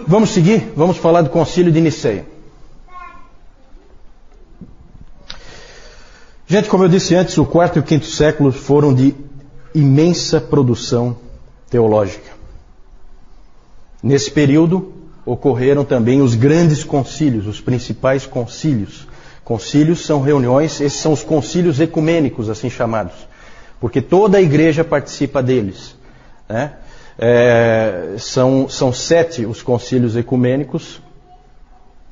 Vamos seguir? Vamos falar do Concílio de Nicéia. Gente, como eu disse antes, o quarto e o quinto século foram de imensa produção teológica. Nesse período ocorreram também os grandes concílios, os principais concílios. Concílios são reuniões, esses são os concílios ecumênicos, assim chamados, porque toda a igreja participa deles, né? São 7 os concílios ecumênicos.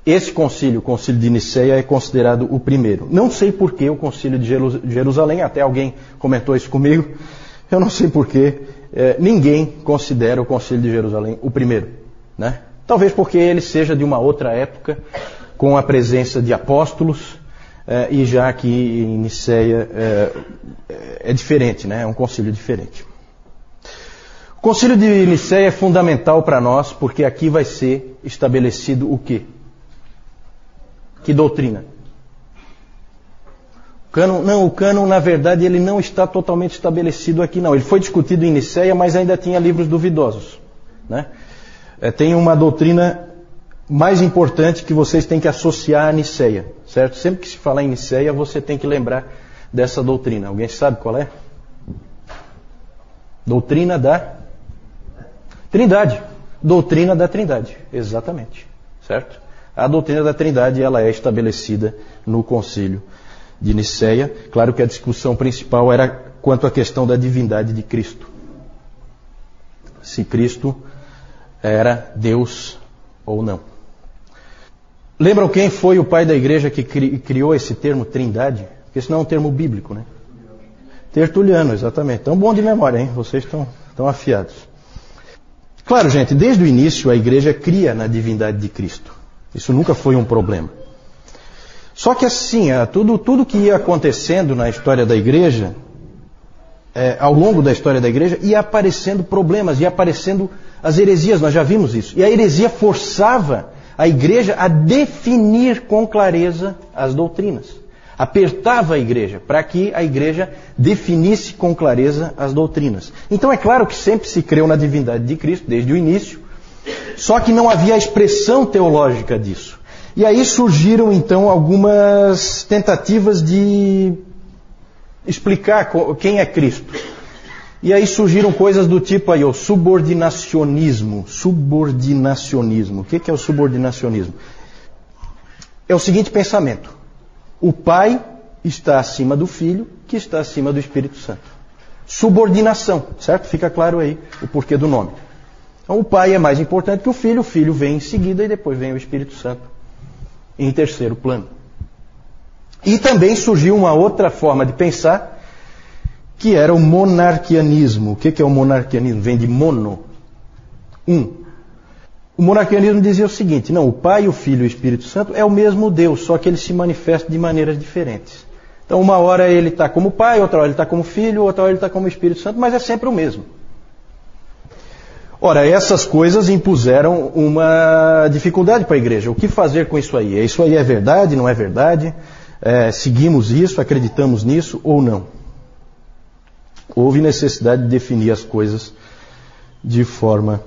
Esse concílio, o concílio de Nicéia, é considerado o primeiro. Não sei por que o concílio de Jerusalém, até alguém comentou isso comigo, eu não sei por que ninguém considera o concílio de Jerusalém o primeiro, né? Talvez porque ele seja de uma outra época, com a presença de apóstolos, e já que em Nicéia é diferente, né? É um concílio diferente. O concílio de Nicéia é fundamental para nós, porque aqui vai ser estabelecido o quê? Que doutrina? O cânon, na verdade, ele não está totalmente estabelecido aqui, não. Ele foi discutido em Nicéia, mas ainda tinha livros duvidosos, né? Tem uma doutrina mais importante que vocês têm que associar a Nicéia, certo? Sempre que se falar em Nicéia, você tem que lembrar dessa doutrina. Alguém sabe qual é? Doutrina da Trindade. Doutrina da Trindade, exatamente, certo? A doutrina da Trindade, ela é estabelecida no Concílio de Nicéia. Claro que a discussão principal era quanto à questão da divindade de Cristo. Se Cristo era Deus ou não. Lembram quem foi o pai da igreja que criou esse termo Trindade? Porque esse não é um termo bíblico, né? Tertuliano, exatamente. Tão bom de memória, hein? Vocês estão afiados. Claro, gente, desde o início a igreja cria na divindade de Cristo. Isso nunca foi um problema. Só que assim, tudo que ia acontecendo na história da igreja, ao longo da história da igreja, ia aparecendo problemas, ia aparecendo as heresias, nós já vimos isso. E a heresia forçava a igreja a definir com clareza as doutrinas. Apertava a igreja para que a igreja definisse com clareza as doutrinas. Então é claro que sempre se creu na divindade de Cristo, desde o início, só que não havia a expressão teológica disso. E aí surgiram então algumas tentativas de explicar quem é Cristo. E aí surgiram coisas do tipo aí, o subordinacionismo. Subordinacionismo. O que é o subordinacionismo? É o seguinte pensamento. O Pai está acima do Filho, que está acima do Espírito Santo. Subordinação, certo? Fica claro aí o porquê do nome. Então o Pai é mais importante que o Filho vem em seguida e depois vem o Espírito Santo em terceiro plano. E também surgiu uma outra forma de pensar, que era o monarquianismo. O que é o monarquianismo? Vem de mono, um. O monarquianismo dizia o seguinte: não, o Pai, o Filho e o Espírito Santo é o mesmo Deus, só que ele se manifesta de maneiras diferentes. Então uma hora ele está como Pai, outra hora ele está como Filho, outra hora ele está como Espírito Santo, mas é sempre o mesmo. Ora, essas coisas impuseram uma dificuldade para a igreja. O que fazer com isso aí? Isso aí é verdade, não é verdade? Seguimos isso, acreditamos nisso ou não? Houve necessidade de definir as coisas de forma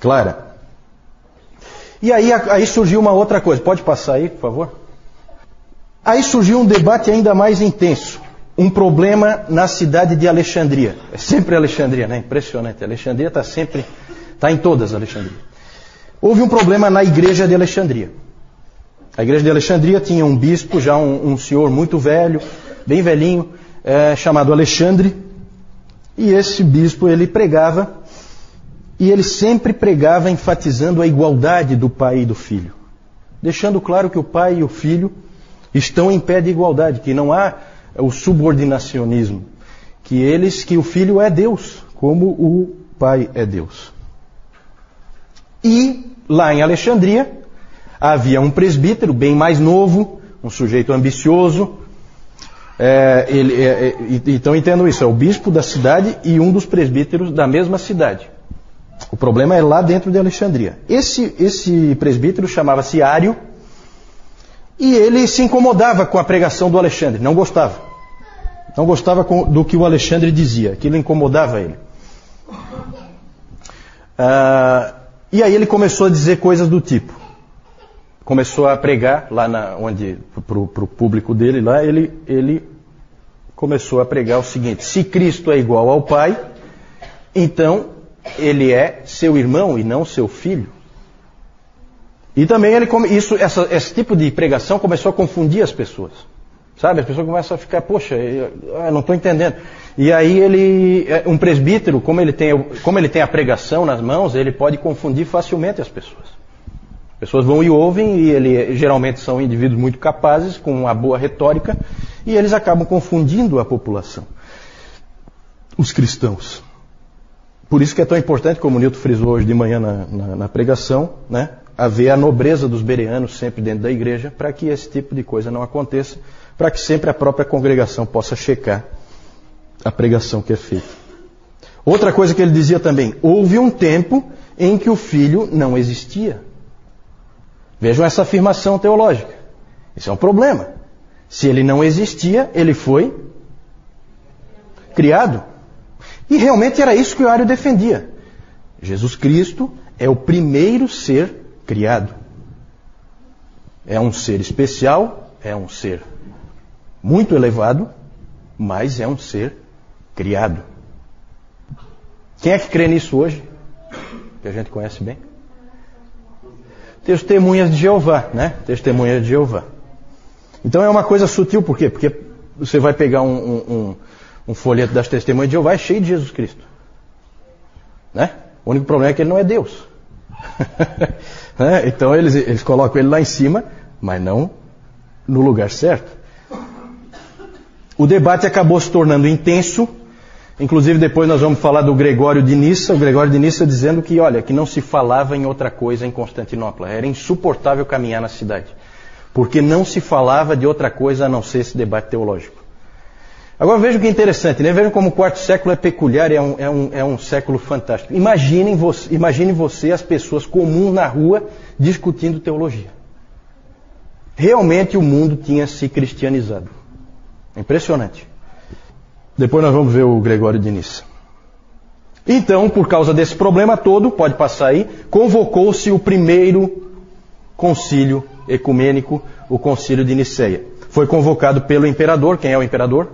clara. E aí surgiu uma outra coisa. Pode passar aí, por favor? Aí surgiu um debate ainda mais intenso. Um problema na cidade de Alexandria. É sempre Alexandria, né? Impressionante. Alexandria está em todas Alexandria. Houve um problema na igreja de Alexandria. A igreja de Alexandria tinha um bispo, já um senhor muito velho, bem velhinho, chamado Alexandre. E esse bispo, ele pregava, e ele sempre pregava enfatizando a igualdade do Pai e do Filho. Deixando claro que o Pai e o Filho estão em pé de igualdade, que não há o subordinacionismo, que o Filho é Deus, como o Pai é Deus. E lá em Alexandria havia um presbítero bem mais novo, um sujeito ambicioso. Então entendam isso, é o bispo da cidade e um dos presbíteros da mesma cidade. O problema é lá dentro de Alexandria. Esse presbítero chamava-se Ário, e ele se incomodava com a pregação do Alexandre, não gostava. Não gostava do que o Alexandre dizia, aquilo incomodava ele. E aí ele começou a dizer coisas do tipo. Começou a pregar lá para o público dele, lá ele começou a pregar o seguinte: se Cristo é igual ao Pai, então ele é seu irmão e não seu filho. E também esse tipo de pregação começou a confundir as pessoas. Sabe, as pessoas começam a ficar, poxa, eu não estou entendendo. E aí um presbítero, como ele tem a pregação nas mãos, ele pode confundir facilmente as pessoas. As pessoas vão e ouvem, e geralmente são indivíduos muito capazes, com uma boa retórica, e eles acabam confundindo a população, os cristãos. Por isso que é tão importante, como o Nilton frisou hoje de manhã na pregação, né, haver a nobreza dos bereanos sempre dentro da igreja, para que esse tipo de coisa não aconteça, para que sempre a própria congregação possa checar a pregação que é feita. Outra coisa que ele dizia também: houve um tempo em que o Filho não existia. Vejam essa afirmação teológica. Isso é um problema. Se ele não existia, ele foi criado. E realmente era isso que o Ario defendia. Jesus Cristo é o primeiro ser criado. É um ser especial, é um ser muito elevado, mas é um ser criado. Quem é que crê nisso hoje? Que a gente conhece bem? Testemunhas de Jeová, né? Testemunhas de Jeová. Então é uma coisa sutil, por quê? Porque você vai pegar um folheto das Testemunhas de Jeová, é cheio de Jesus Cristo. Né? O único problema é que ele não é Deus. Né? Então eles colocam ele lá em cima, mas não no lugar certo. O debate acabou se tornando intenso. Inclusive depois nós vamos falar do Gregório de Nissa. O Gregório de Nissa dizendo que, olha, que não se falava em outra coisa em Constantinopla. Era insuportável caminhar na cidade. Porque não se falava de outra coisa a não ser esse debate teológico. Agora vejam que interessante, né? Vejam como o quarto século é peculiar e é um século fantástico. Imagine você as pessoas comuns na rua discutindo teologia. Realmente o mundo tinha se cristianizado. Impressionante. Depois nós vamos ver o Gregório de Nissa. Então, por causa desse problema todo, pode passar aí, convocou-se o primeiro concílio ecumênico, o concílio de Niceia. Foi convocado pelo imperador. Quem é o imperador?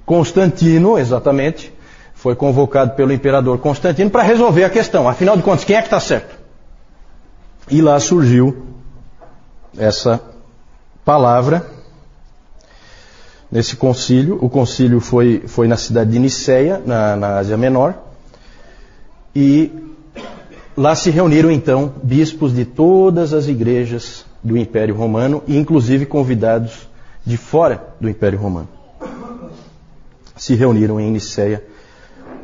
Constantino, exatamente. Foi convocado pelo imperador Constantino para resolver a questão. Afinal de contas, quem é que está certo? E lá surgiu essa palavra nesse concílio. O concílio foi na cidade de Niceia, na Ásia Menor. E lá se reuniram então bispos de todas as igrejas do Império Romano, e inclusive convidados de fora do Império Romano. Se reuniram em Niceia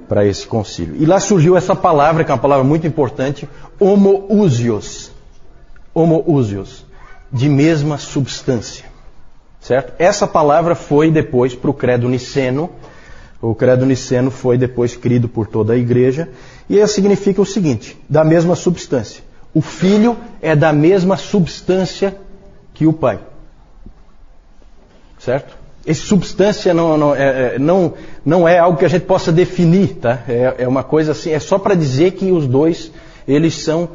para esse concílio. E lá surgiu essa palavra, que é uma palavra muito importante, homoousios. Homoousios, de mesma substância. Certo? Essa palavra foi depois para o credo niceno. O credo niceno foi depois crido por toda a igreja. E ela significa o seguinte: da mesma substância. O Filho é da mesma substância que o Pai. Certo? Essa substância não é algo que a gente possa definir, tá? É uma coisa assim, é só para dizer que os dois, eles são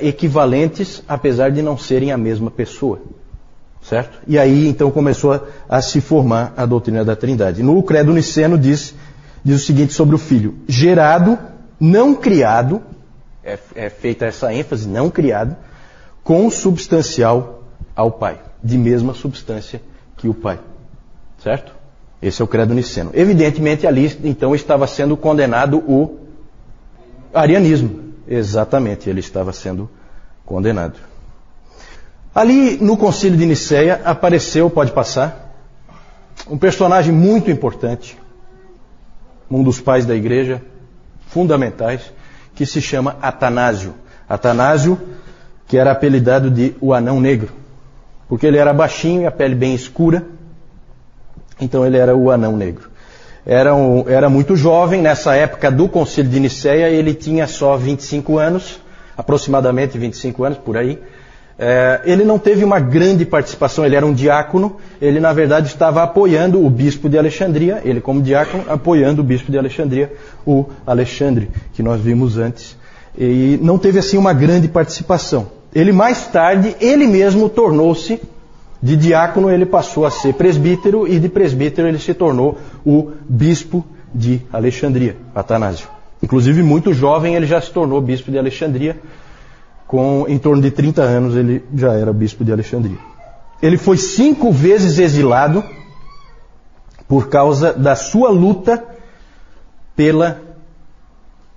equivalentes, apesar de não serem a mesma pessoa. Certo? E aí então começou a se formar a doutrina da Trindade. No credo niceno diz o seguinte sobre o Filho: gerado, não criado, é feita essa ênfase, não criado, consubstancial ao Pai, de mesma substância que o Pai. Certo? Esse é o credo niceno. Evidentemente ali então estava sendo condenado o arianismo. Exatamente, ele estava sendo condenado. Ali no concílio de Niceia apareceu, pode passar, um personagem muito importante, um dos pais da igreja, fundamentais, que se chama Atanásio. Atanásio, que era apelidado de o Anão Negro, porque ele era baixinho e a pele bem escura, então ele era o Anão Negro. Era muito jovem, nessa época do concílio de Niceia, ele tinha só 25 anos, aproximadamente 25 anos, por aí. Ele não teve uma grande participação, ele era um diácono, ele na verdade estava apoiando o bispo de Alexandria, ele como diácono apoiando o bispo de Alexandria, o Alexandre, que nós vimos antes, e não teve assim uma grande participação. Ele mais tarde, ele mesmo tornou-se, de diácono ele passou a ser presbítero, e de presbítero ele se tornou o bispo de Alexandria, Atanásio. Inclusive muito jovem ele já se tornou bispo de Alexandria, em torno de 30 anos ele já era bispo de Alexandria. Ele foi 5 vezes exilado por causa da sua luta pela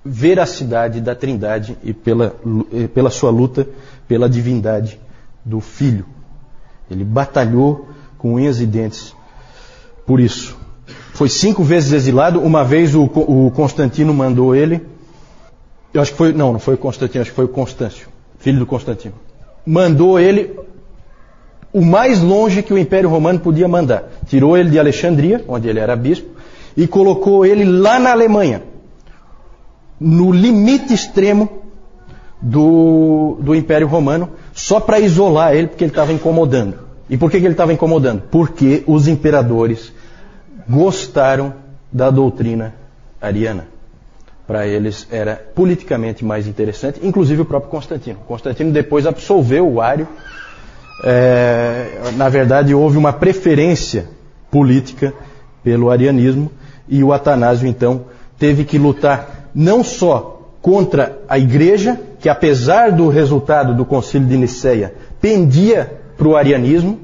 veracidade da Trindade e pela sua luta pela divindade do Filho. Ele batalhou com unhas e dentes por isso. Foi 5 vezes exilado. Uma vez o Constantino mandou ele, eu acho que foi, não foi o Constantino, acho que foi o Constâncio, filho do Constantino. Mandou ele o mais longe que o Império Romano podia mandar. Tirou ele de Alexandria, onde ele era bispo, e colocou ele lá na Alemanha, no limite extremo do Império Romano, só para isolar ele, porque ele estava incomodando. E por que ele estava incomodando? Porque os imperadores gostaram da doutrina ariana. Para eles era politicamente mais interessante, inclusive o próprio Constantino. Constantino depois absolveu o Ário. Na verdade, houve uma preferência política pelo arianismo, e o Atanásio, então, teve que lutar não só contra a igreja, que apesar do resultado do Concílio de Nicéia, pendia para o arianismo,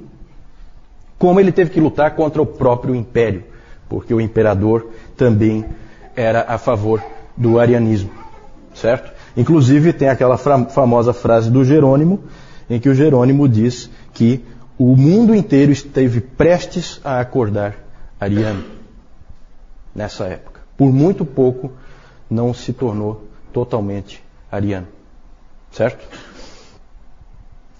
como ele teve que lutar contra o próprio império, porque o imperador também era a favor do arianismo, certo? Inclusive tem aquela famosa frase do Jerônimo, em que o Jerônimo diz que o mundo inteiro esteve prestes a acordar ariano nessa época. Por muito pouco não se tornou totalmente ariano, certo?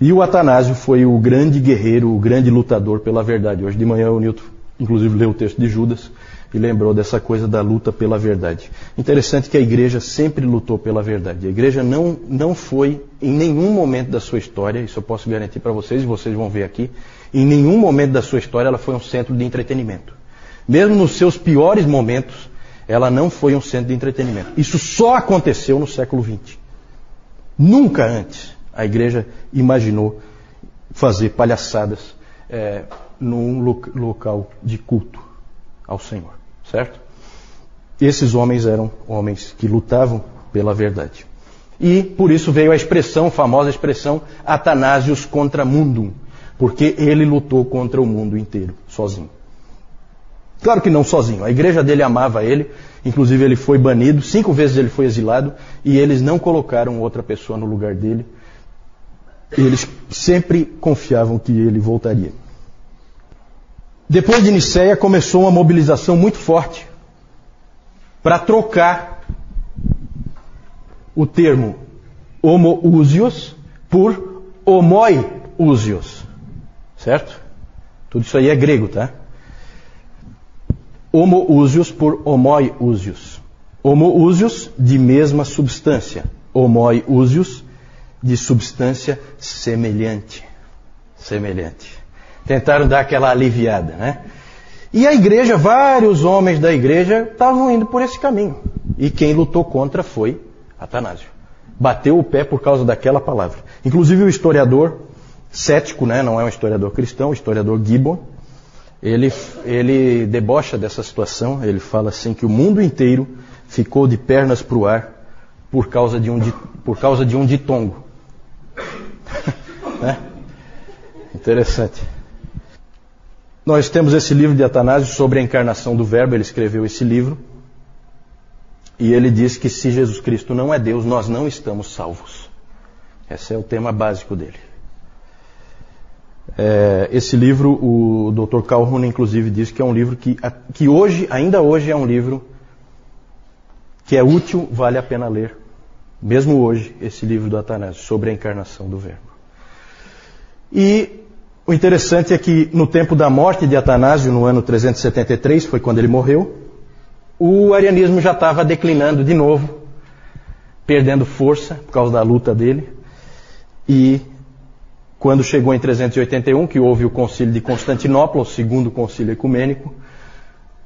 E o Atanásio foi o grande guerreiro, o grande lutador pela verdade. Hoje de manhã o Newton, inclusive, leu o texto de Judas e lembrou dessa coisa da luta pela verdade. Interessante que a igreja sempre lutou pela verdade. A igreja não foi, em nenhum momento da sua história, isso eu posso garantir para vocês, e vocês vão ver aqui, em nenhum momento da sua história ela foi um centro de entretenimento. Mesmo nos seus piores momentos, ela não foi um centro de entretenimento. Isso só aconteceu no século XX. Nunca antes a igreja imaginou fazer palhaçadas num local de culto ao Senhor, certo? Esses homens eram homens que lutavam pela verdade. E por isso veio a famosa expressão Athanasius contra mundum, porque ele lutou contra o mundo inteiro, sozinho. Claro que não sozinho, a igreja dele amava ele, inclusive ele foi banido, 5 vezes ele foi exilado, e eles não colocaram outra pessoa no lugar dele. Eles sempre confiavam que ele voltaria. Depois de Nicéia começou uma mobilização muito forte para trocar o termo homoousios por homoiousios, certo? Tudo isso aí é grego, tá? Homoousios por homoiousios. Homoousios de mesma substância, homoiousios de substância semelhante. Tentaram dar aquela aliviada, né? E a igreja, vários homens da igreja estavam indo por esse caminho. E quem lutou contra foi Atanásio. Bateu o pé por causa daquela palavra. Inclusive o historiador cético, né? Não é um historiador cristão, o historiador Gibbon, ele debocha dessa situação. Ele fala assim que o mundo inteiro ficou de pernas para o ar por causa de um ditongo. Né? Interessante. Nós temos esse livro de Atanásio sobre a encarnação do Verbo. Ele escreveu esse livro e ele diz que se Jesus Cristo não é Deus, nós não estamos salvos. Esse é o tema básico dele. Esse livro, o Dr. Calhoun inclusive diz que é um livro que hoje, ainda hoje é um livro que é útil, vale a pena ler. Mesmo hoje, esse livro do Atanásio, sobre a encarnação do Verbo. E o interessante é que no tempo da morte de Atanásio, no ano 373, foi quando ele morreu, o arianismo já estava declinando de novo, perdendo força por causa da luta dele. E quando chegou em 381, que houve o concílio de Constantinopla, o segundo concílio ecumênico,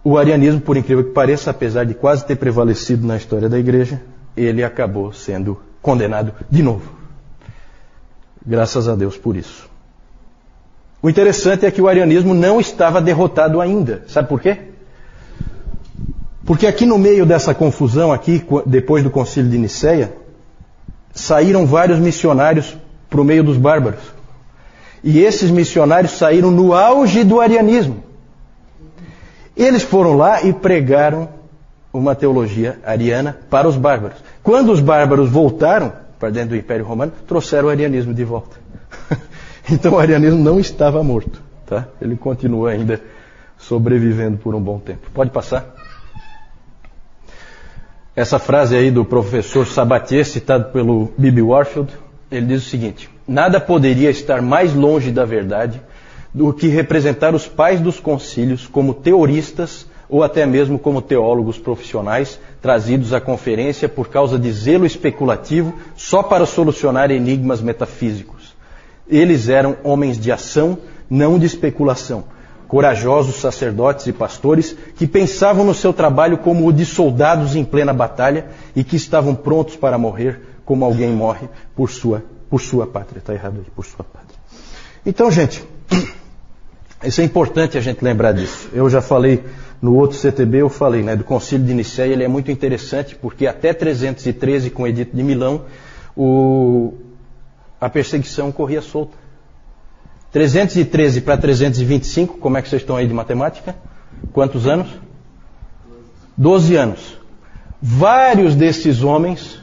o arianismo, por incrível que pareça, apesar de quase ter prevalecido na história da igreja, ele acabou sendo condenado de novo. Graças a Deus por isso. O interessante é que o arianismo não estava derrotado ainda. Sabe por quê? Porque aqui no meio dessa confusão, aqui, depois do concílio de Nicéia, saíram vários missionários para o meio dos bárbaros. E esses missionários saíram no auge do arianismo. Eles foram lá e pregaram uma teologia ariana para os bárbaros. Quando os bárbaros voltaram para dentro do Império Romano, trouxeram o arianismo de volta. Então o arianismo não estava morto. Tá? Ele continua ainda sobrevivendo por um bom tempo. Pode passar. Essa frase aí do professor Sabatier, citado pelo Bibi Warfield, ele diz o seguinte: nada poderia estar mais longe da verdade do que representar os pais dos concílios como teoristas ou até mesmo como teólogos profissionais trazidos à conferência por causa de zelo especulativo só para solucionar enigmas metafísicos. Eles eram homens de ação, não de especulação. Corajosos sacerdotes e pastores que pensavam no seu trabalho como o de soldados em plena batalha e que estavam prontos para morrer como alguém morre por sua pátria. Está errado aí, por sua pátria. Então, gente, isso é importante a gente lembrar disso. Eu já falei no outro CTB, eu falei, né, do Concílio de Nicéia. Ele é muito interessante porque até 313, com o Edito de Milão, a perseguição corria solta. 313 para 325, como é que vocês estão aí de matemática? Quantos anos? 12 anos. Vários desses homens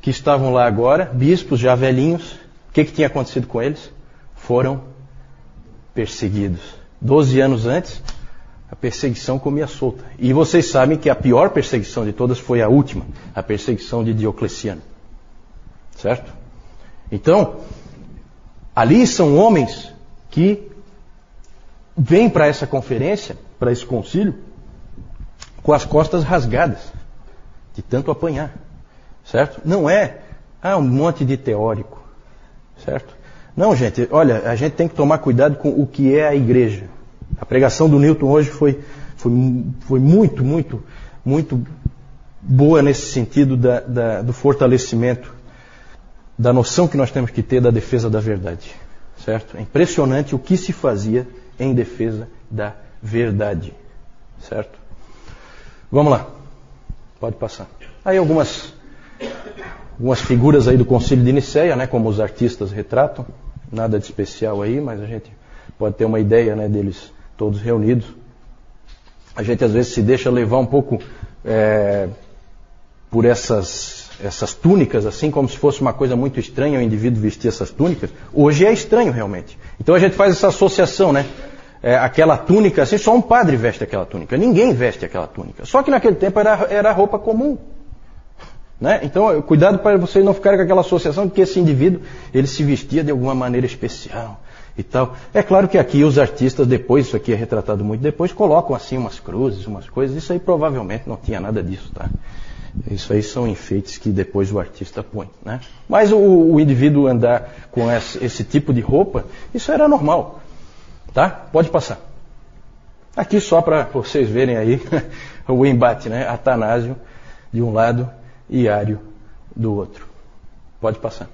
que estavam lá agora, bispos já velhinhos, o que tinha acontecido com eles? Foram perseguidos. 12 anos antes, a perseguição comia solta. E vocês sabem que a pior perseguição de todas foi a última, a perseguição de Diocleciano. Certo? Então, ali são homens que vêm para essa conferência, para esse concílio, com as costas rasgadas, de tanto apanhar. Certo? Não é um monte de teórico. Certo? Não, gente, olha, a gente tem que tomar cuidado com o que é a igreja. A pregação do Newton hoje foi muito, muito, muito boa nesse sentido do fortalecimento da noção que nós temos que ter da defesa da verdade. Certo? É impressionante o que se fazia em defesa da verdade. Certo? Vamos lá. Pode passar. Aí algumas figuras aí do Concílio de Nicéia, né, como os artistas retratam. Nada de especial aí, mas a gente pode ter uma ideia, né, deles todos reunidos. A gente às vezes se deixa levar um pouco por essas túnicas, assim como se fosse uma coisa muito estranha o indivíduo vestir essas túnicas. Hoje é estranho realmente. Então a gente faz essa associação, né? Aquela túnica, assim, só um padre veste aquela túnica. Ninguém veste aquela túnica. Só que naquele tempo era roupa comum. Né? Então, cuidado para vocês não ficarem com aquela associação de que esse indivíduo ele se vestia de alguma maneira especial e tal. É claro que aqui os artistas, depois, isso aqui é retratado muito depois, colocam assim umas cruzes, umas coisas. Isso aí provavelmente não tinha nada disso, tá? Isso aí são enfeites que depois o artista põe, né? Mas o indivíduo andar com esse tipo de roupa, isso era normal, tá? Pode passar. Aqui só para vocês verem aí o embate, né? Atanásio de um lado e Ário do outro. Pode passar.